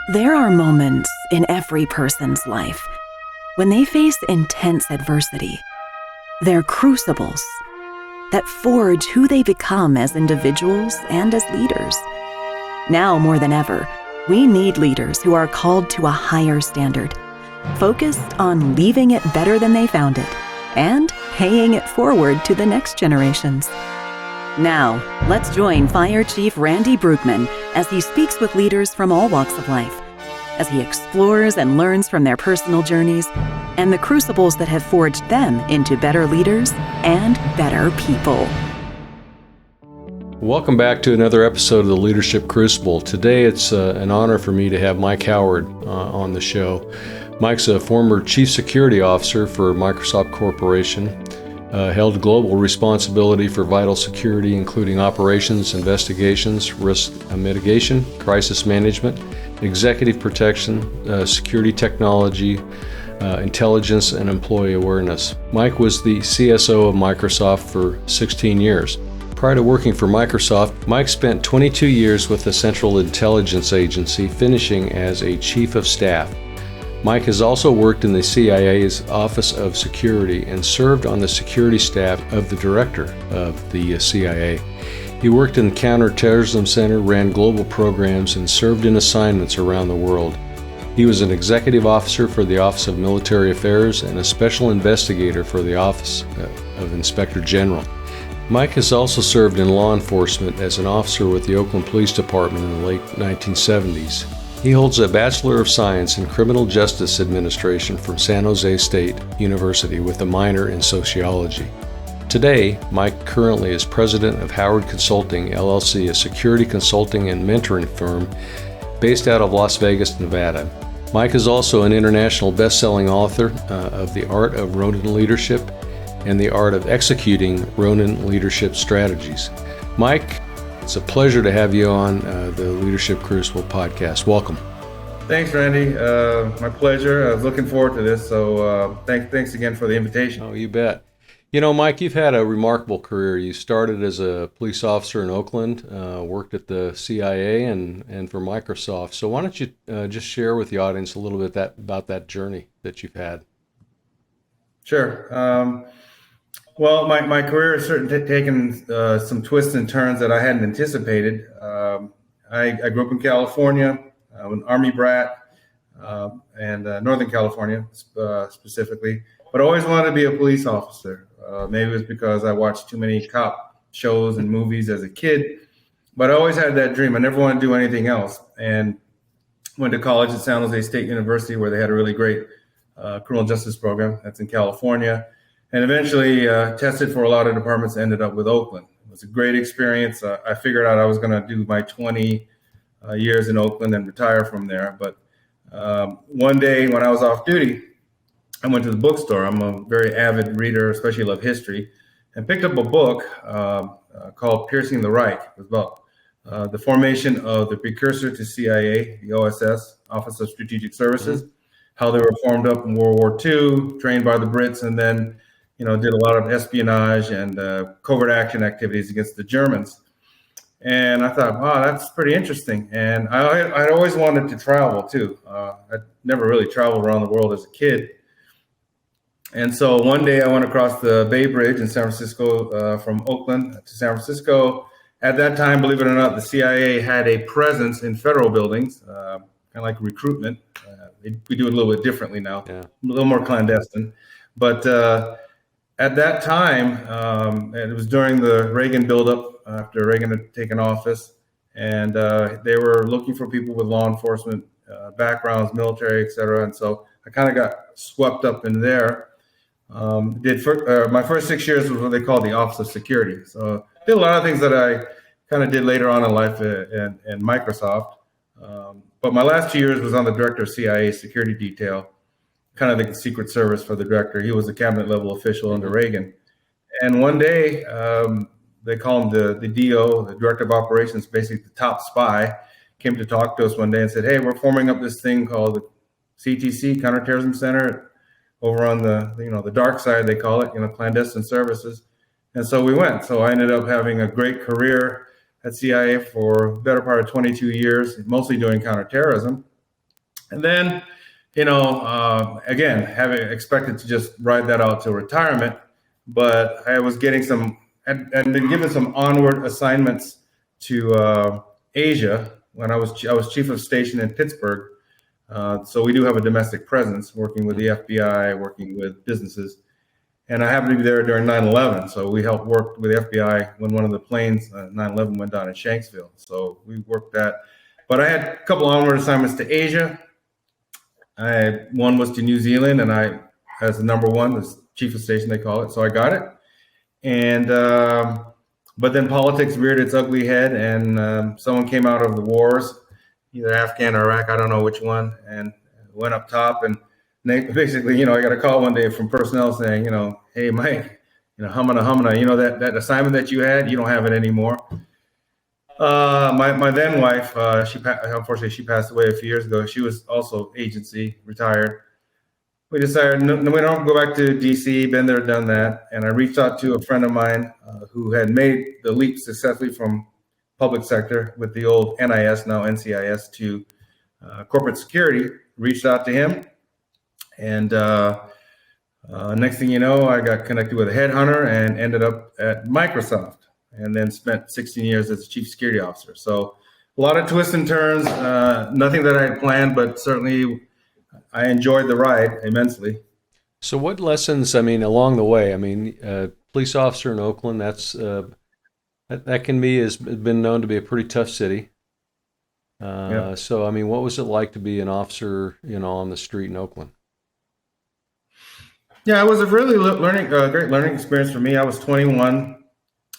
There are moments in every person's life when they face intense adversity. They're crucibles that forge who they become as individuals and as leaders. Now more than ever, we need leaders who are called to a higher standard, focused on leaving it better than they found it, and paying it forward to the next generations. Now, let's join Fire Chief Randy Brugman as he speaks with leaders from all walks of life, as he explores and learns from their personal journeys and the crucibles that have forged them into better leaders and better people. Welcome back to another episode of the Leadership Crucible. Today it's an honor for me to have Mike Howard on the show. Mike's a former Chief Security Officer for Microsoft Corporation, held global responsibility for vital security, including operations, investigations, risk mitigation, crisis management, executive protection, security technology, intelligence, and employee awareness. Mike was the CSO of Microsoft for 16 years. Prior to working for Microsoft, Mike spent 22 years with the Central Intelligence Agency, finishing as a Chief of Staff. Mike has also worked in the CIA's Office of Security and served on the security staff of the Director of the CIA. He worked in the Counterterrorism Center, ran global programs, and served in assignments around the world. He was an executive officer for the Office of Military Affairs and a special investigator for the Office of Inspector General. Mike has also served in law enforcement as an officer with the Oakland Police Department in the late 1970s. He holds a Bachelor of Science in Criminal Justice Administration from San Jose State University with a minor in sociology. Today, Mike currently is president of Howard Consulting, LLC, a security consulting and mentoring firm based out of Las Vegas, Nevada. Mike is also an international best-selling author of The Art of Ronin Leadership and The Art of Executing Ronin Leadership Strategies. Mike, it's a pleasure to have you on the Leadership Crucible podcast. Welcome. Thanks, Randy. My pleasure. I was looking forward to this, so thanks again for the invitation. Oh, you bet. You know, Mike, you've had a remarkable career. You started as a police officer in Oakland, worked at the CIA and for Microsoft. So why don't you just share with the audience a little bit about that journey that you've had? Sure. Well, my career has certainly taken some twists and turns that I hadn't anticipated. I grew up in California. I'm an Army brat, and Northern California specifically, but I always wanted to be a police officer. Maybe it was because I watched too many cop shows and movies as a kid, but I always had that dream. I never wanted to do anything else, and went to college at San Jose State University, where they had a really great criminal justice program. That's in California. And eventually tested for a lot of departments, ended up with Oakland. It was a great experience. I figured out I was going to do my 20 years in Oakland and retire from there. But one day when I was off duty, I went to the bookstore. I'm a very avid reader, especially love history, and picked up a book called Piercing the Reich. It was about the formation of the precursor to CIA, the OSS, Office of Strategic Services, how they were formed up in World War II, trained by the Brits, and then did a lot of espionage and covert action activities against the Germans. And I thought, wow, that's pretty interesting. And I'd always wanted to travel too. I'd never really traveled around the world as a kid. And so one day I went across the Bay Bridge in San Francisco, from Oakland to San Francisco. At that time, believe it or not, the CIA had a presence in federal buildings, kind of like recruitment. We do it a little bit differently now, a little more clandestine. But at that time, and it was during the Reagan buildup after Reagan had taken office, and they were looking for people with law enforcement backgrounds, military, et cetera. And so I kind of got swept up in there. My first 6 years was what they call the Office of Security. So I did a lot of things that I kind of did later on in life in Microsoft. But my last 2 years was on the director of CIA security detail, kind of the Secret Service for the director. He was a cabinet level official under Reagan. And one day, they call him the DO, the director of operations, basically the top spy, came to talk to us one day and said, hey, we're forming up this thing called the CTC, Counterterrorism Center, over on the dark side, they call it, clandestine services. And so we went. So I ended up having a great career at CIA for the better part of 22 years, mostly doing counterterrorism. And then, again, having expected to just ride that out to retirement, but I was getting had been given some onward assignments to Asia when I was chief of station in Pittsburgh. So we do have a domestic presence, working with the FBI, working with businesses. And I happened to be there during 9/11. So we helped work with the FBI when one of the planes, 9/11, went down in Shanksville. So we worked that. But I had a couple onward assignments to Asia. One was to New Zealand, and I, as the number one, the chief of station, they call it. So I got it. And but then politics reared its ugly head, and someone came out of the wars, either Afghan or Iraq, I don't know which one, and went up top. And they, basically, I got a call one day from personnel saying, hey, Mike, humana, that assignment that you had, you don't have it anymore. My then wife, unfortunately, she passed away a few years ago. She was also agency, retired. We decided no, we don't go back to DC, been there, done that. And I reached out to a friend of mine who had made the leap successfully from public sector with the old NIS, now NCIS, to corporate security. Reached out to him. And next thing you know, I got connected with a headhunter and ended up at Microsoft, and then spent 16 years as a chief security officer. So a lot of twists and turns, nothing that I had planned, but certainly I enjoyed the ride immensely. So what lessons, along the way, police officer in Oakland, that can be, has been known to be a pretty tough city. Yeah. So, what was it like to be an officer, on the street in Oakland? Yeah, it was a really great learning experience for me. I was 21.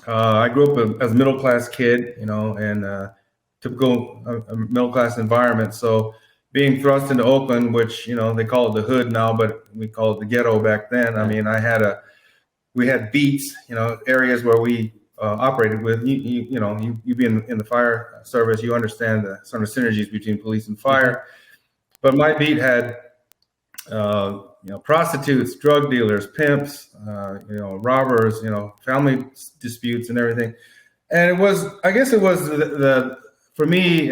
I grew up as a middle-class kid, and typical middle-class environment. So being thrust into Oakland, which, they call it the hood now, but we call it the ghetto back then. We had beats, areas where we operated with. You being in the fire service, you understand the sort of synergies between police and fire. But my beat had prostitutes, drug dealers, pimps, robbers, family disputes and everything. And it was for me,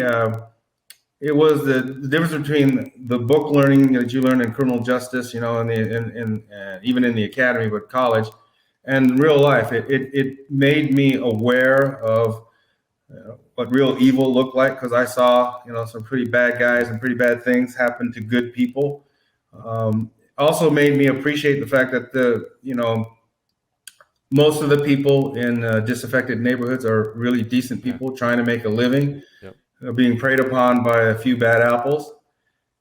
it was the difference between the book learning that you learn in criminal justice, and even in the academy, but college, and real life. It made me aware of what real evil looked like, because I saw, some pretty bad guys and pretty bad things happen to good people. Also made me appreciate the fact that most of the people in disaffected neighborhoods are really decent people trying to make a living, being preyed upon by a few bad apples.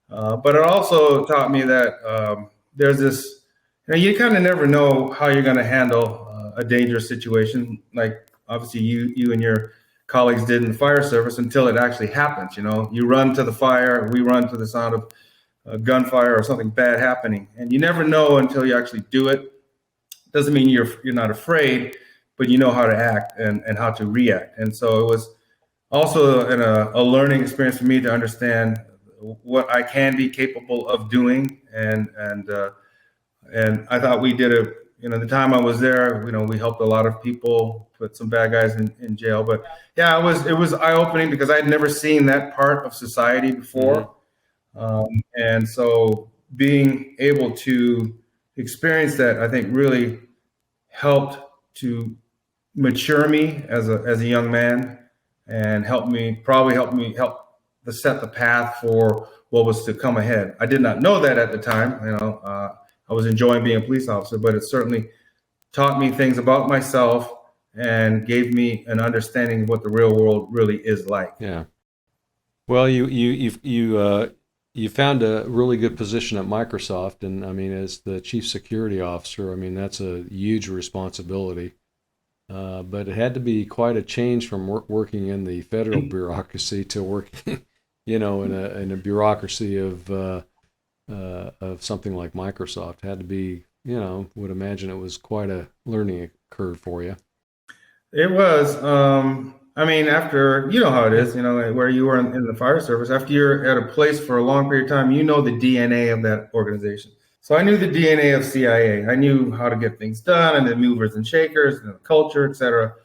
But it also taught me that there's this, you kind of never know how you're going to handle a dangerous situation, like obviously you and your colleagues did in the fire service, until it actually happens. You run to the fire, we run to the sound of gunfire or something bad happening, and you never know until you actually do it. Doesn't mean you're not afraid, but you know how to act and how to react. And so it was also a learning experience for me to understand what I can be capable of doing. And I thought we did the time I was there, we helped a lot of people, put some bad guys in jail. But yeah, it was eye-opening, because I had never seen that part of society before. And so being able to experience that, I think, really helped to mature me as a young man, and help to set the path for what was to come ahead. I did not know that at the time. I was enjoying being a police officer, but it certainly taught me things about myself and gave me an understanding of what the real world really is like. Yeah. Well, you found a really good position at Microsoft, and as the chief security officer, that's a huge responsibility. But it had to be quite a change from working in the federal bureaucracy to working, in a bureaucracy of something like Microsoft. Had to be, would imagine it was quite a learning curve for you. It was. After, how it is, where you were in the fire service, after you're at a place for a long period of time, the DNA of that organization. So I knew the DNA of CIA. I knew how to get things done, and the movers and shakers, and the culture, et cetera.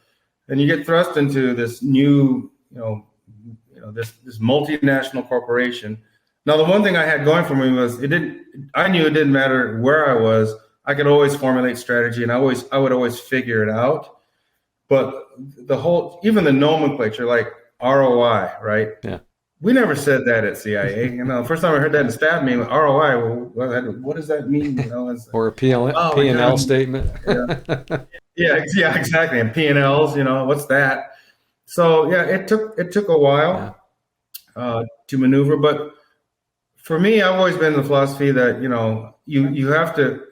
And you get thrust into this new, this multinational corporation Now, the one thing I had going for me was I knew it didn't matter where I was. I could always formulate strategy, and I would always figure it out. But even the nomenclature, like ROI, right? Yeah. We never said that at CIA. First time I heard that in staff meeting, ROI. What does that mean? Or a P&L statement. Yeah, exactly. And P&Ls, what's that? So yeah, it took a while to maneuver, but for me, I've always been in the philosophy that you have to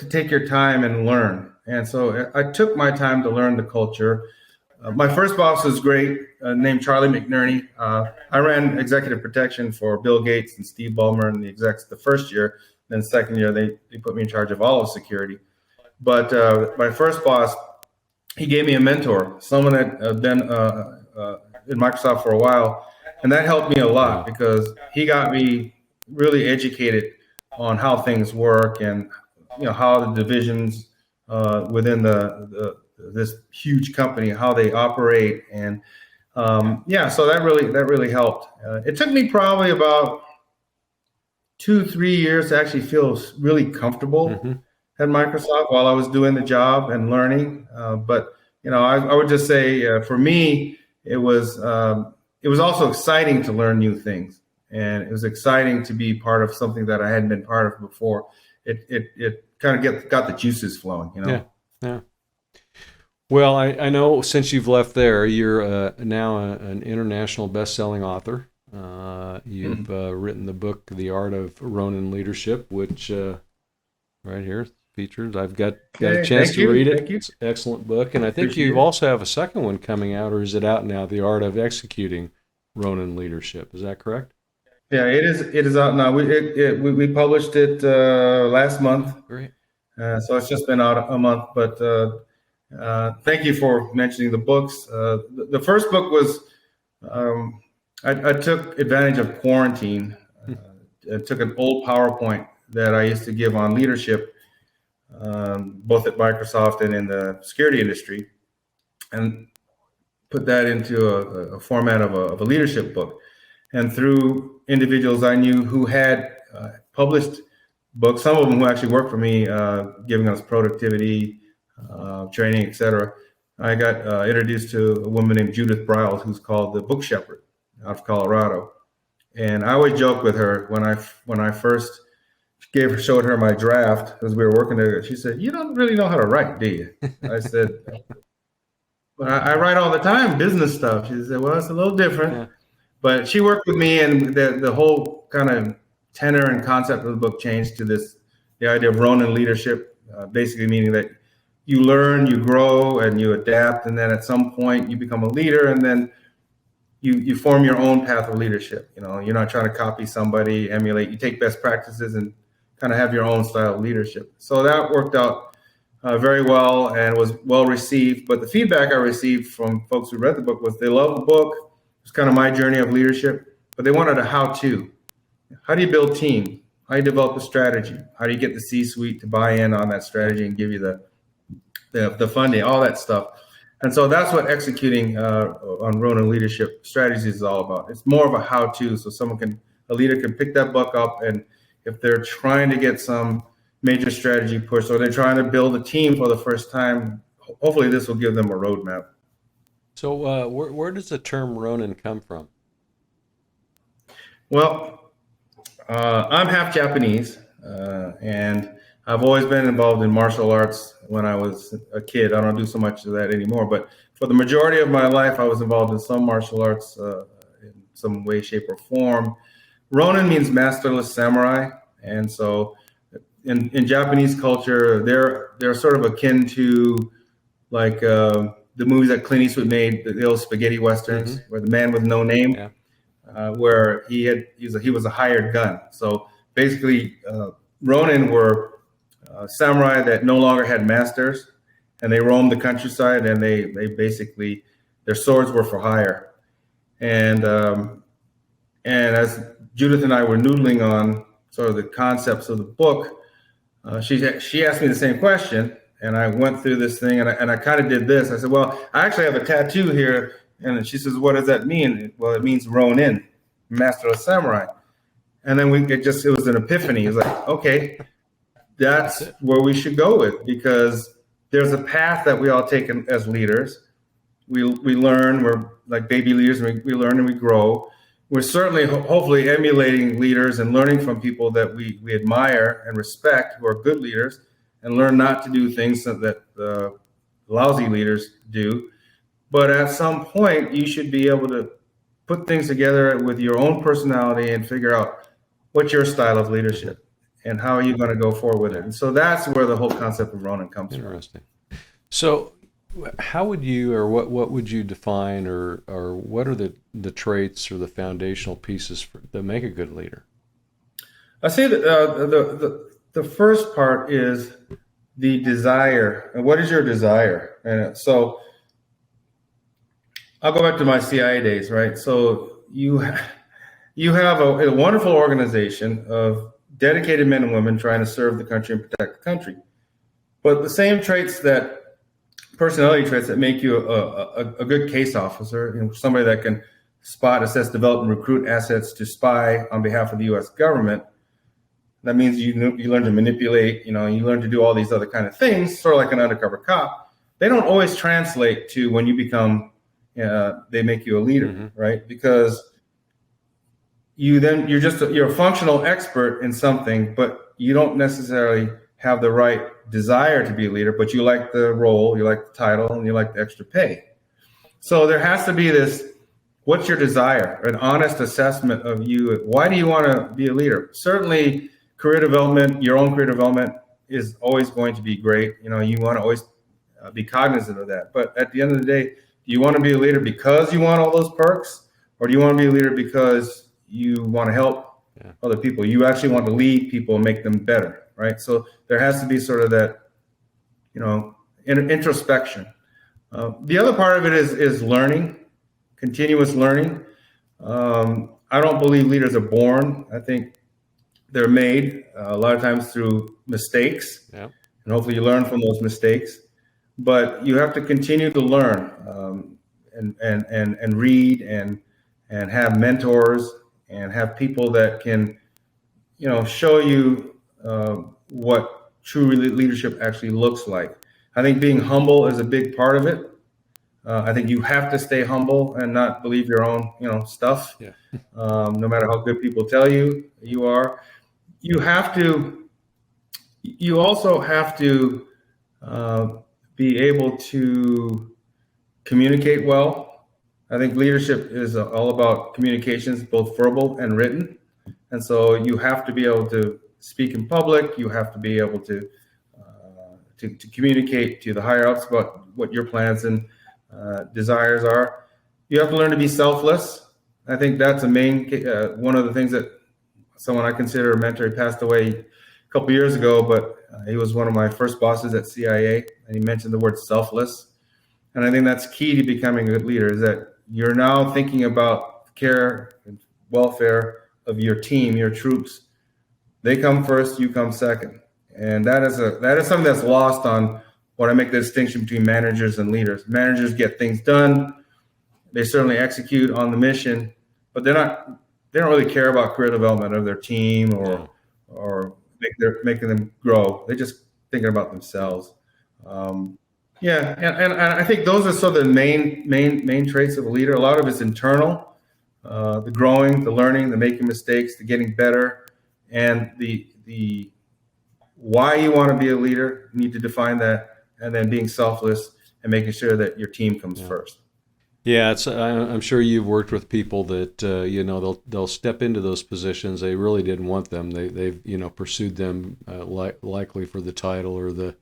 take your time and learn. And so I took my time to learn the culture. My first boss was great, named Charlie McNerney. I ran executive protection for Bill Gates and Steve Ballmer and the execs the first year. Then second year, they put me in charge of all of security. But my first boss, he gave me a mentor, someone that had been in Microsoft for a while. And that helped me a lot because he got me really educated on how things work and how the divisions within this huge company, how they operate, and so that really helped. It took me probably about 2-3 years to actually feel really comfortable at Microsoft while I was doing the job and learning. But I would just say for me, it was also exciting to learn new things, and it was exciting to be part of something that I hadn't been part of before. It kind of got the juices flowing, Yeah. Well, I know since you've left there, you're now an international best-selling author. You've written the book, The Art of Ronin Leadership, which right here features. I've got a chance to read it. Thank you. It's an excellent book. And I think you also have a second one coming out, or is it out now, The Art of Executing Ronin Leadership. Is that correct? Yeah, it is out now. We published it last month. Great. So it's just been out a month, but thank you for mentioning the books. The first book was, I took advantage of quarantine. I took an old PowerPoint that I used to give on leadership, both at Microsoft and in the security industry, and put that into a format of a leadership book. And through individuals I knew who had published books, some of them who actually worked for me, giving us productivity, training, etc. I got introduced to a woman named Judith Briles, who's called the Book Shepherd out of Colorado. And I always joke with her when I first showed her my draft as we were working together. She said, "You don't really know how to write, do you?" I said, "But I write all the time, business stuff." She said, "Well, it's a little different." Yeah. But she worked with me, and the whole kind of tenor and concept of the book changed to the idea of Ronin leadership, basically meaning that you learn, you grow, and you adapt, and then at some point you become a leader, and then you form your own path of leadership. You're not trying to copy somebody, emulate. You take best practices and kind of have your own style of leadership. So that worked out very well and was well received. But the feedback I received from folks who read the book was they loved the book. It was kind of my journey of leadership, but they wanted a how-to. How do you build team? How do you develop a strategy? How do you get the C-suite to buy in on that strategy and give you the funding, all that stuff? And so that's what executing on Ronin leadership strategies is all about. It's more of a how-to, so a leader can pick that book up, and if they're trying to get some major strategy push, or they're trying to build a team for the first time, hopefully this will give them a roadmap. So where does the term Ronin come from? Well, I'm half Japanese, and I've always been involved in martial arts when I was a kid. I don't do so much of that anymore, but for the majority of my life, I was involved in some martial arts in some way, shape, or form. Ronin means masterless samurai, and so in Japanese culture, they're sort of akin to like the movies that Clint Eastwood made, the old spaghetti westerns, where the man with no name. Yeah. Where he was a hired gun. So basically, Ronin were samurai that no longer had masters, and they roamed the countryside, and they basically, their swords were for hire. And as Judith and I were noodling on sort of the concepts of the book, she asked me the same question, and I went through this thing, and I kind of did this. I said, well, I actually have a tattoo here. And she says, what does that mean? Well, it means Ronin, masterless samurai. And then it was an epiphany. It was like, okay, that's where we should go with, because there's a path that we all take as leaders. We learn, we're like baby leaders, and we learn and we grow. We're certainly, hopefully, emulating leaders and learning from people that we admire and respect, who are good leaders, and learn not to do things that lousy leaders do. But at some point, you should be able to put things together with your own personality and figure out what's your style of leadership and how are you going to go forward with it. And so that's where the whole concept of Ronin comes from. Interesting. So how would you, or what would you define, or what are the traits or the foundational pieces that make a good leader? I say that the first part is the desire. And what is your desire? And so I'll go back to my CIA days, right? So you have a wonderful organization of dedicated men and women trying to serve the country and protect the country. But the same personality traits that make you a good case officer, somebody that can spot, assess, develop, and recruit assets to spy on behalf of the U.S. government. That means you learn to manipulate, you learn to do all these other kind of things, sort of like an undercover cop. They don't always translate to when you become, they make you a leader, right? Because you're a functional expert in something, but you don't necessarily have the right desire to be a leader, but you like the role, you like the title, and you like the extra pay. So there has to be this, what's your desire? An honest assessment of you. Why do you want to be a leader? Certainly career development, your own career development is always going to be great. You want to always be cognizant of that. But at the end of the day, do you want to be a leader because you want all those perks? Or do you want to be a leader because you want to help other people? You actually want to lead people and make them better, right? So there has to be sort of that, introspection. The other part of it is learning, continuous learning. I don't believe leaders are born. I think they're made a lot of times through mistakes, and hopefully you learn from those mistakes. But you have to continue to learn and read and have mentors and have people that can, show you what true leadership actually looks like. I think being humble is a big part of it. I think you have to stay humble and not believe your own, stuff. No matter how good people tell you are. You also have to be able to communicate well. I think leadership is all about communications, both verbal and written. And so you have to be able to speak in public. You have to be able to communicate to the higher ups about what your plans and desires are. You have to learn to be selfless. I think that's one of the things that someone I consider a mentor. He passed away a couple years ago, but he was one of my first bosses at CIA, and he mentioned the word selfless. And I think that's key to becoming a good leader, is that you're now thinking about care and welfare of your team, your troops. They come first, you come second. And that is something that's lost on when I make the distinction between managers and leaders. Managers get things done. They certainly execute on the mission, but they don't really care about career development of their team or making them grow. They're just thinking about themselves. And I think those are sort of the main traits of a leader. A lot of it's internal, the growing, the learning, the making mistakes, the getting better, and the why you want to be a leader. You need to define that, and then being selfless and making sure that your team comes first. Yeah, I'm sure you've worked with people that they'll step into those positions. They really didn't want them. They've pursued them likely for the title or the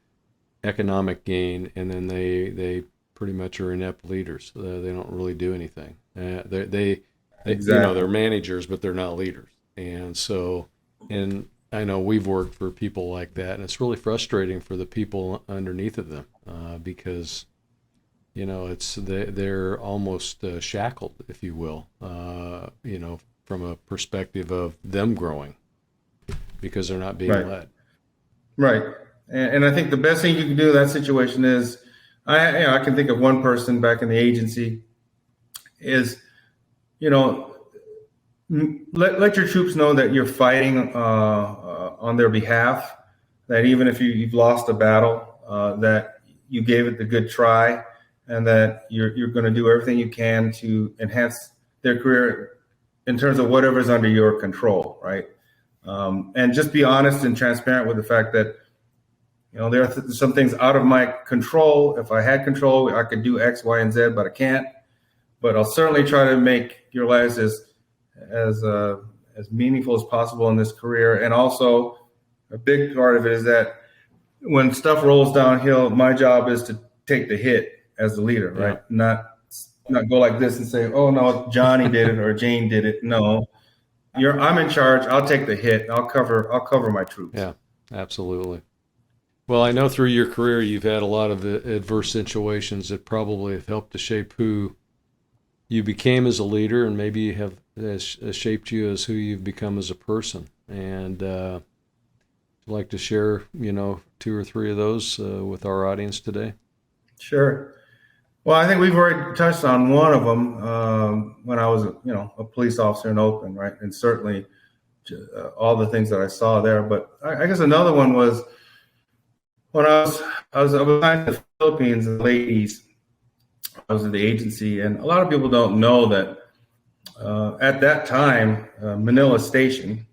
economic gain, and then they pretty much are inept leaders. They don't really do anything. They Exactly. They're managers, but they're not leaders. And so, and I know we've worked for people like that, and it's really frustrating for the people underneath of them because they're almost shackled, if you will, from a perspective of them growing because they're not being led. Right. And I think the best thing you can do in that situation is, I can think of one person back in the agency is, Let your troops know that you're fighting on their behalf. That even if you've lost a battle, that you gave it the good try, and that you're going to do everything you can to enhance their career in terms of whatever's under your control, right? And just be honest and transparent with the fact that there are some things out of my control. If I had control, I could do X, Y, and Z, but I can't. But I'll certainly try to make your lives as meaningful as possible in this career. And also, a big part of it is that when stuff rolls downhill, my job is to take the hit as the leader, right? Not go like this and say, "Oh no, Johnny did it or Jane did it." No, I'm in charge. I'll take the hit. I'll cover my troops. Yeah, absolutely. Well, I know through your career you've had a lot of adverse situations that probably have helped to shape who you became as a leader, and maybe has shaped you as who you've become as a person. And I'd like to share, 2 or 3 of those with our audience today. Sure. Well, I think we've already touched on one of them when I was, a police officer in Oakland, right? And certainly all the things that I saw there. But I guess another one was when I was in the Philippines in the late 80s. I was in the agency, and a lot of people don't know that at that time, Manila Station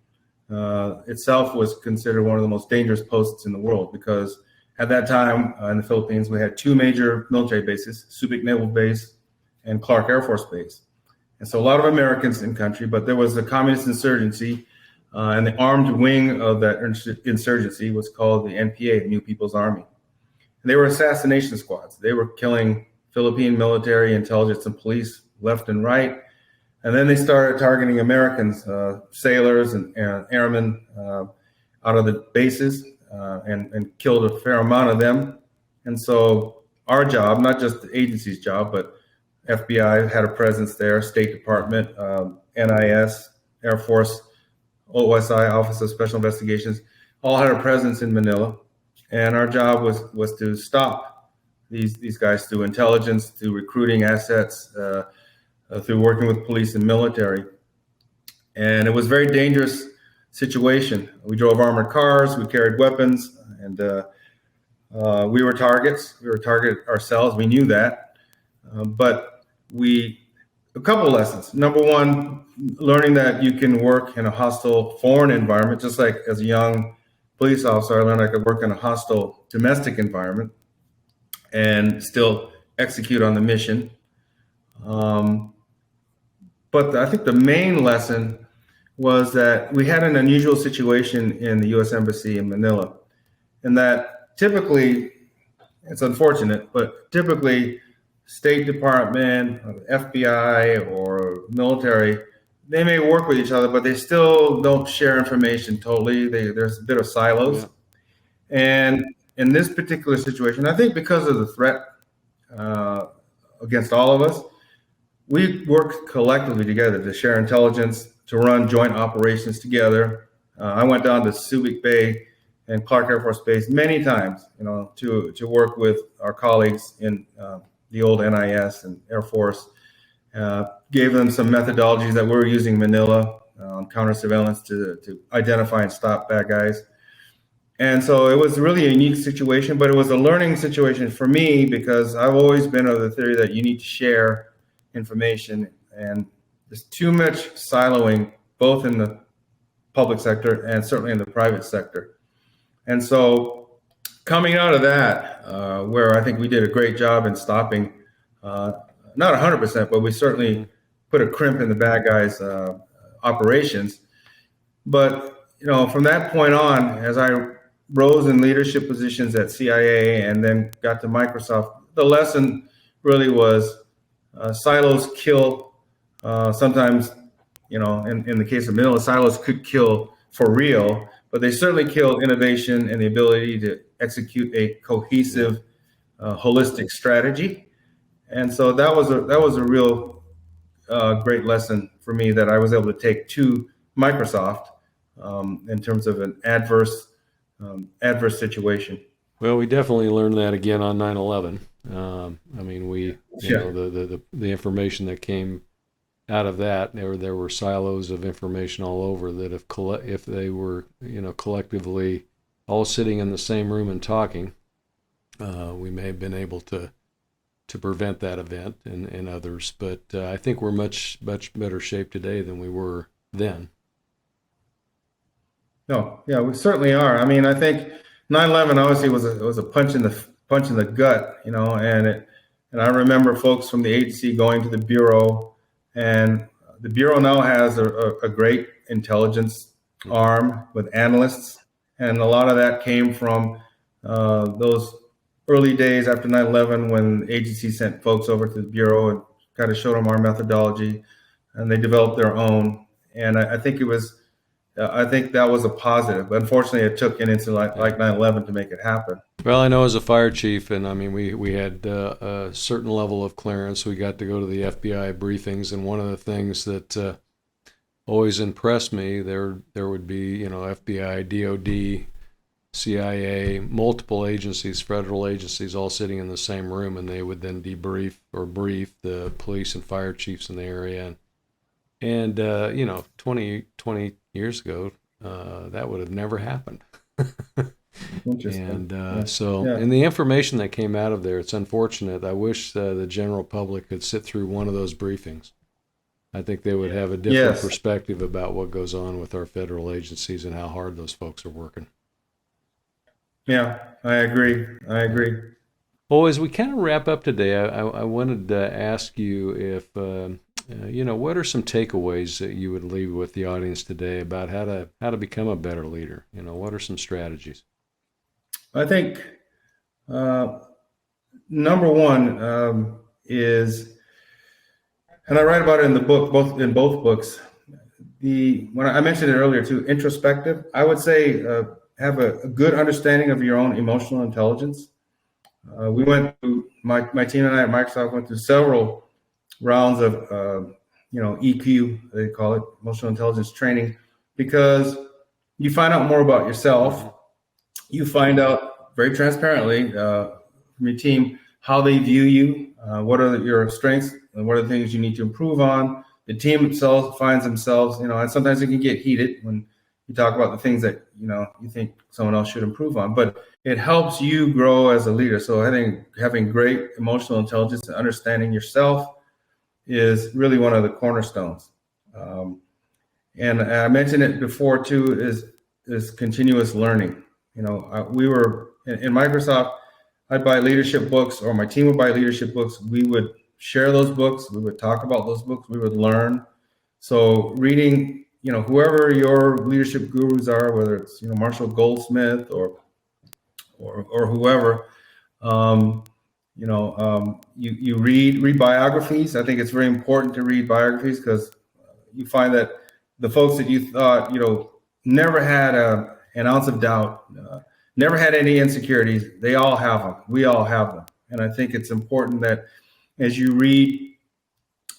itself was considered one of the most dangerous posts in the world, because at that time in the Philippines, we had 2 major military bases, Subic Naval Base and Clark Air Force Base. And so a lot of Americans in country, but there was a communist insurgency, and the armed wing of that insurgency was called the NPA, the New People's Army. And they were assassination squads. They were killing Philippine military, intelligence, and police left and right. And then they started targeting Americans, sailors and airmen out of the bases, and killed a fair amount of them. And so our job, not just the agency's job, but FBI had a presence there, State Department, NIS, Air Force, OSI, Office of Special Investigations, all had a presence in Manila. And our job was to stop these guys through intelligence, through recruiting assets, through working with police and military. And it was a very dangerous situation. We drove armored cars, we carried weapons, and we were targets. We were target ourselves. We knew that. But a couple lessons. Number one, learning that you can work in a hostile foreign environment. Just like as a young police officer, I learned I could work in a hostile domestic environment and still execute on the mission. But I think the main lesson was that we had an unusual situation in the U.S. Embassy in Manila, and that typically, it's unfortunate, but typically State Department, FBI, or military, they may work with each other, but they still don't share information totally. There's a bit of silos. Yeah. And in this particular situation, I think because of the threat against all of us, we worked collectively together to share intelligence, to run joint operations together. I went down to Subic Bay and Clark Air Force Base many times, to work with our colleagues in the old NIS and Air Force. Gave them some methodologies that we were using in Manila on counter surveillance to identify and stop bad guys. And so it was really a unique situation, but it was a learning situation for me, because I've always been of the theory that you need to share information, and there's too much siloing, both in the public sector and certainly in the private sector. And so coming out of that, where I think we did a great job in stopping, not 100%, but we certainly put a crimp in the bad guys' operations. But, from that point on, as I rose in leadership positions at CIA and then got to Microsoft, the lesson really was silos kill. Sometimes, in the case of Manila, silos could kill for real, but they certainly kill innovation and the ability to execute a cohesive, holistic strategy. And so that was a real great lesson for me that I was able to take to Microsoft in terms of an adverse situation. Well, we definitely learned that again on 9/11. The information that came out of that, there were silos of information all over that if they were collectively all sitting in the same room and talking, we may have been able to prevent that event and others. But I think we're much better shape today than we were then. No, yeah, we certainly are. I mean, I think 9/11 obviously was a punch in the gut, and I remember folks from the agency going to the bureau, and the bureau now has a great intelligence arm with analysts, and a lot of that came from those early days after 9/11 when the agency sent folks over to the bureau and kind of showed them our methodology, and they developed their own. And I think I think that was a positive. Unfortunately, it took an incident like 9/11 to make it happen. Well, I know as a fire chief, and I mean, we had a certain level of clearance. We got to go to the FBI briefings, and one of the things that always impressed me, there would be, FBI, DOD, CIA, multiple agencies, federal agencies, all sitting in the same room, and they would then debrief or brief the police and fire chiefs in the area. And 20 years ago, that would have never happened. Interesting. And the information that came out of there, it's unfortunate. I wish the general public could sit through one of those briefings. I think they would have a different perspective about what goes on with our federal agencies and how hard those folks are working. Yeah, I agree. Well, as we kind of wrap up today, I wanted to ask you if, what are some takeaways that you would leave with the audience today about how to become a better leader? What are some strategies? I think number one is, and I write about it in the book, both books. When I mentioned it earlier too, introspective. I would say have a good understanding of your own emotional intelligence. We went through my team and I at Microsoft went through several rounds of EQ, they call it, emotional intelligence training, because you find out more about yourself. You find out very transparently from your team how they view you, what are your strengths, and what are the things you need to improve on. The team itself finds themselves, and sometimes it can get heated when you talk about the things that you think someone else should improve on, but it helps you grow as a leader. So I think having great emotional intelligence and understanding yourself is really one of the cornerstones. And I mentioned it before too, is continuous learning. We were in Microsoft, I'd buy leadership books, or my team would buy leadership books. We would share those books. We would talk about those books. We would learn. So reading, whoever your leadership gurus are, whether it's, Marshall Goldsmith or whoever, you read biographies. I think it's very important to read biographies because you find that the folks that you thought, never had an ounce of doubt, never had any insecurities, they all have them. We all have them. And I think it's important that as you read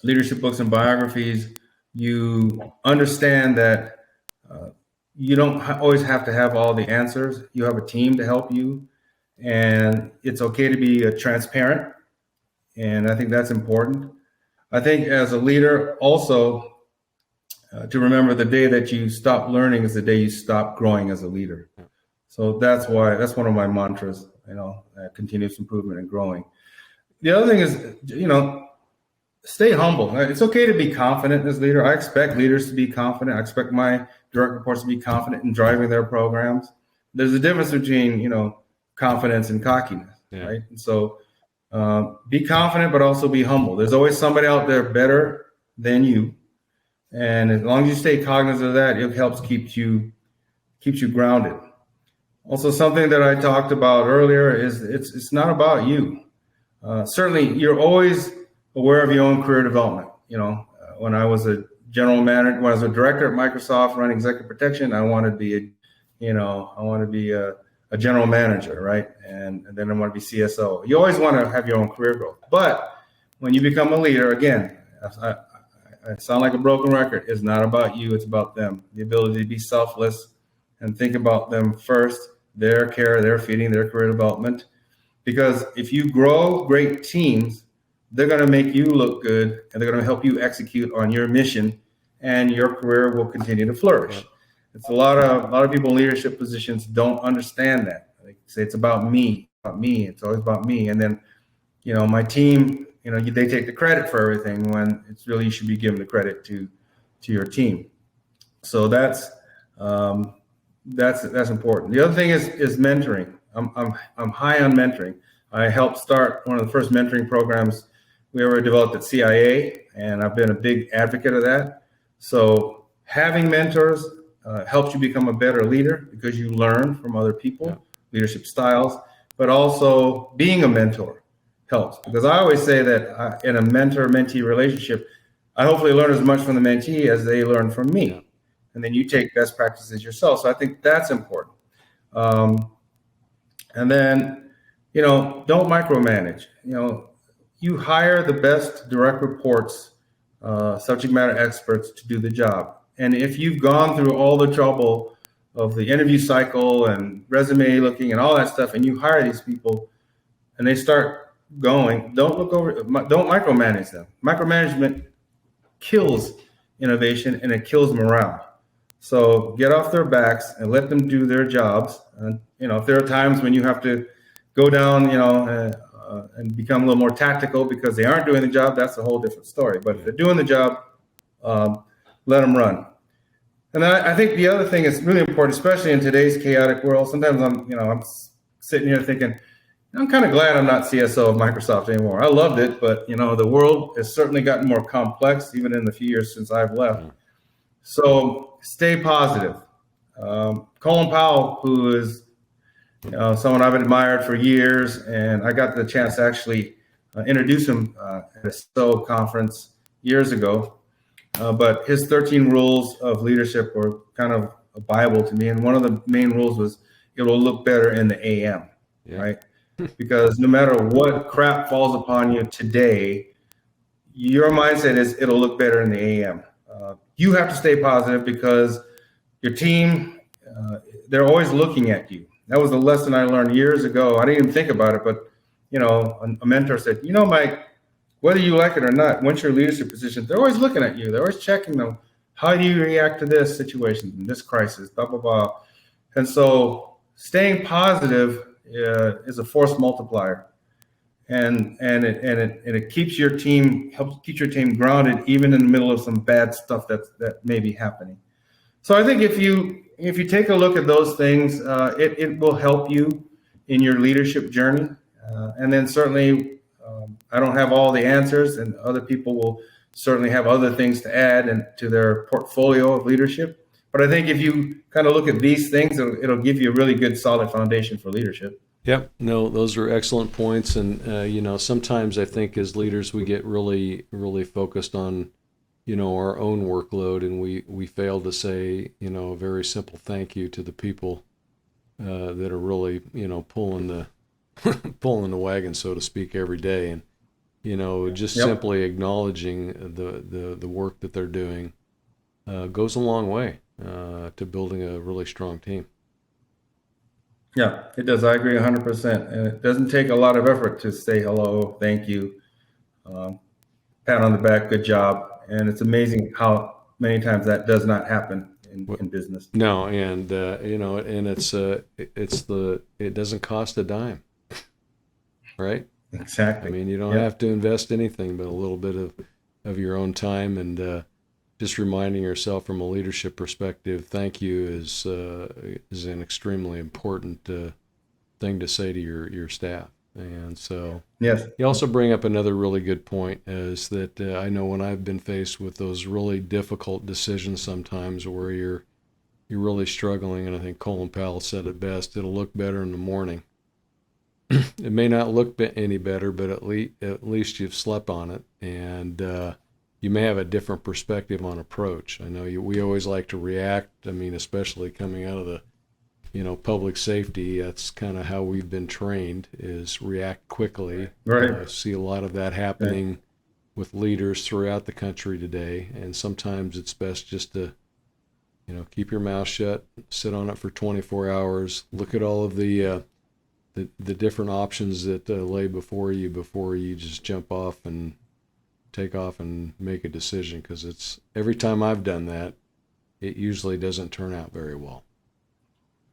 leadership books and biographies, you understand that you don't always have to have all the answers. You have a team to help you, and it's okay to be transparent. And I think that's important. I think as a leader also to remember the day that you stop learning is the day you stop growing as a leader. So that's one of my mantras, continuous improvement and growing. The other thing is, stay humble. It's okay to be confident as a leader. I expect leaders to be confident. I expect my direct reports to be confident in driving their programs. There's a difference between, confidence and cockiness, right? And so be confident, but also be humble. There's always somebody out there better than you. And as long as you stay cognizant of that, it helps keeps you grounded. Also, something that I talked about earlier is it's not about you. Certainly, you're always aware of your own career development. When I was a general manager, when I was a director at Microsoft running executive protection, I wanted to be a general manager, right? And then I want to be CSO. You always want to have your own career growth. But when you become a leader, again, I sound like a broken record. It's not about you, it's about them. The ability to be selfless and think about them first, their care, their feeding, their career development. Because if you grow great teams, they're going to make you look good, and they're going to help you execute on your mission, and your career will continue to flourish. Yep. It's a lot of people in leadership positions don't understand that. They say it's about me, about me. It's always about me, and then my team, they take the credit for everything when it's really you should be giving the credit to your team. So that's important. The other thing is mentoring. I'm high on mentoring. I helped start one of the first mentoring programs we ever developed at CIA, and I've been a big advocate of that. So having mentors helps you become a better leader because you learn from other people, leadership styles, but also being a mentor helps, because I always say that in a mentor-mentee relationship, I hopefully learn as much from the mentee as they learn from me. Yeah. And then you take best practices yourself. So I think that's important. And then, don't micromanage. You hire the best direct reports, subject matter experts to do the job. And if you've gone through all the trouble of the interview cycle and resume looking and all that stuff, and you hire these people and they start going, don't micromanage them. Micromanagement kills innovation and it kills morale. So get off their backs and let them do their jobs. And if there are times when you have to go down, and become a little more tactical because they aren't doing the job, that's a whole different story. But if they're doing the job, let them run. And then I think the other thing is really important, especially in today's chaotic world. Sometimes I'm sitting here thinking, I'm kind of glad I'm not CSO of Microsoft anymore. I loved it, but the world has certainly gotten more complex, even in the few years since I've left. So stay positive. Colin Powell, who is someone I've admired for years, and I got the chance to actually introduce him at a CSO conference years ago. But his 13 rules of leadership were kind of a Bible to me, and one of the main rules was it will look better in the AM, right? Because no matter what crap falls upon you today, your mindset is it'll look better in the AM. You have to stay positive because your team, they're always looking at you. That was a lesson I learned years ago. I didn't even think about it, but a mentor said, Mike, whether you like it or not, once your leadership position, they're always looking at you. They're always checking them. How do you react to this situation, this crisis, blah, blah, blah. And so staying positive is a force multiplier, and it keeps your team, helps keep your team grounded even in the middle of some bad stuff that may be happening. So I think if you take a look at those things, it will help you in your leadership journey. And then certainly, I don't have all the answers, and other people will certainly have other things to add and to their portfolio of leadership. But I think if you kind of look at these things, it'll give you a really good, solid foundation for leadership. Yep. No, those are excellent points. And, sometimes I think as leaders, we get really, really focused on, our own workload, and we fail to say, a very simple thank you to the people that are really, pulling the pulling the wagon, so to speak, every day. And, just simply acknowledging the work that they're doing goes a long way to building a really strong team. Yeah, it does. I agree 100%. And it doesn't take a lot of effort to say hello, thank you, pat on the back, good job. And it's amazing how many times that does not happen in business. No, and and it doesn't cost a dime, right? Exactly. I mean, you don't have to invest anything but a little bit of your own time, and just reminding yourself from a leadership perspective, thank you is an extremely important thing to say to your staff. And so yes, you also bring up another really good point, is that I know when I've been faced with those really difficult decisions sometimes where you're really struggling, and I think Colin Powell said it best, it'll look better in the morning. It may not look any better, but at least you've slept on it, and you may have a different perspective on approach. I know we always like to react. I mean, especially coming out of the public safety, that's kind of how we've been trained, is react quickly. Right. I see a lot of that happening with leaders throughout the country today, and sometimes it's best just to keep your mouth shut, sit on it for 24 hours, look at all of the the different options that lay before you just jump off and take off and make a decision, because it's every time I've done that, it usually doesn't turn out very well.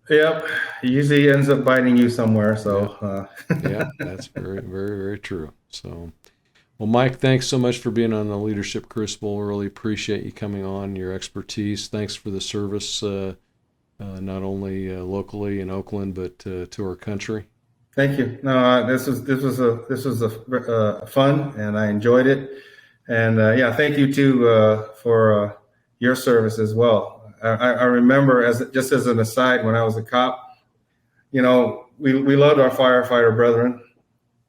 Yep, it usually ends up biting you somewhere. So, yeah, that's very, very, very true. So, well, Mike, thanks so much for being on the Leadership Crucible. Really appreciate you coming on, your expertise. Thanks for the service, not only locally in Oakland, but to our country. Thank you. No, this was fun, and I enjoyed it. And thank you too for your service as well. I remember, as an aside, when I was a cop, we loved our firefighter brethren,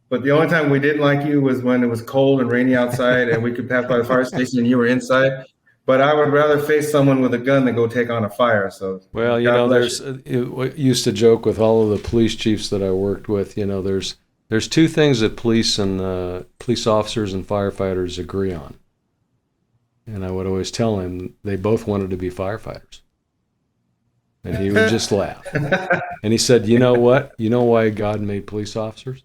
but the only time we didn't like you was when it was cold and rainy outside, and we could pass by the fire station and you were inside. But I would rather face someone with a gun than go take on a fire. So, well, used to joke with all of the police chiefs that I worked with. There's two things that police officers and firefighters agree on. And I would always tell him they both wanted to be firefighters. And he would just laugh. And he said, you know what? You know why God made police officers?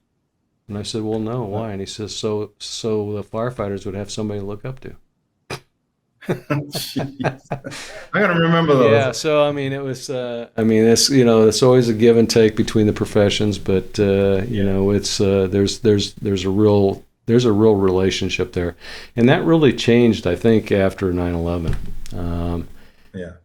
And I said, well, no, why? And he says, so the firefighters would have somebody to look up to. Jeez. I got to remember those. Yeah, so it was. It's always a give and take between the professions, but it's there's a real relationship there, and that really changed, I think, after 9/11.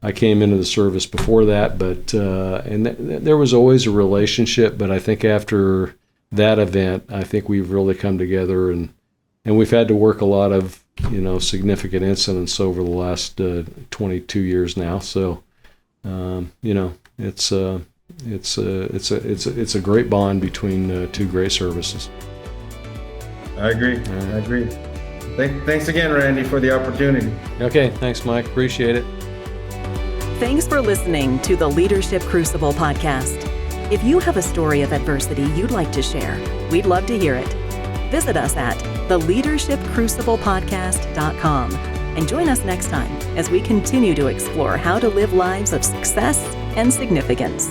I came into the service before that, but there was always a relationship. But I think after that event, I think we've really come together, and we've had to work a lot of significant incidents over the last 22 years now. So, it's a great bond between two great services. I agree. Thanks again, Randy, for the opportunity. Okay, thanks, Mike. Appreciate it. Thanks for listening to the Leadership Crucible podcast. If you have a story of adversity you'd like to share, we'd love to hear it. Visit us at theleadershipcruciblepodcast.com and join us next time as we continue to explore how to live lives of success and significance.